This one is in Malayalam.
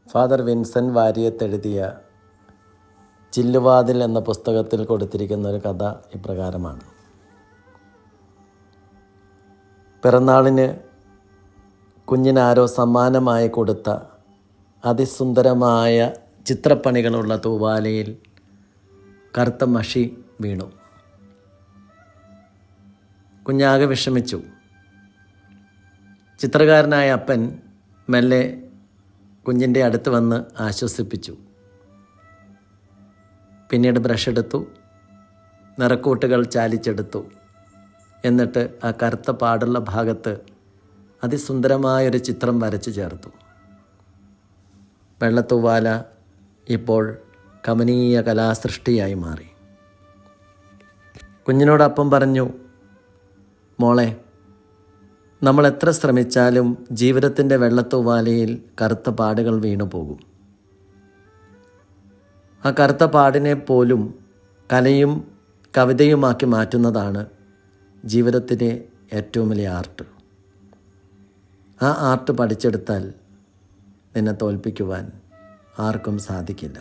ഫാദർ വിൻസെൻ്റ് വാരിയത്ത് എഴുതിയ ചില്ലുവാതിൽ എന്ന പുസ്തകത്തിൽ കൊടുത്തിരിക്കുന്ന ഒരു കഥ ഇപ്രകാരമാണ്. പിറന്നാളിന് കുഞ്ഞിനാരോ സമ്മാനമായി കൊടുത്ത അതിസുന്ദരമായ ചിത്രപ്പണികളുള്ള തൂവാലയിൽ കറുത്ത മഷി വീണു. കുഞ്ഞാകെ വിഷമിച്ചു. ചിത്രകാരനായ അപ്പൻ മെല്ലെ കുഞ്ഞിൻ്റെ അടുത്ത് വന്ന് ആശ്വസിപ്പിച്ചു. പിന്നീട് ബ്രഷ് എടുത്തു, നിറക്കൂട്ടുകൾ ചാലിച്ചെടുത്തു. എന്നിട്ട് ആ കറുത്ത പാടുള്ള ഭാഗത്ത് അതിസുന്ദരമായൊരു ചിത്രം വരച്ചു ചേർത്തു. വെള്ളത്തൂവാല ഇപ്പോൾ കമനീയ കലാസൃഷ്ടിയായി മാറി. കുഞ്ഞിനോടപ്പം പറഞ്ഞു, മോളെ, നമ്മൾ എത്ര ശ്രമിച്ചാലും ജീവിതത്തിൻ്റെ വെള്ളത്തൂവാലയിൽ കറുത്ത പാടുകൾ വീണു പോകും. ആ കറുത്ത പാടിനെ പോലും കലയും കവിതയുമാക്കി മാറ്റുന്നതാണ് ജീവിതത്തിലെ ഏറ്റവും വലിയ ആർട്ട്. ആ ആർട്ട് പഠിച്ചെടുത്താൽ നിന്നെ തോൽപ്പിക്കുവാൻ ആർക്കും സാധിക്കില്ല.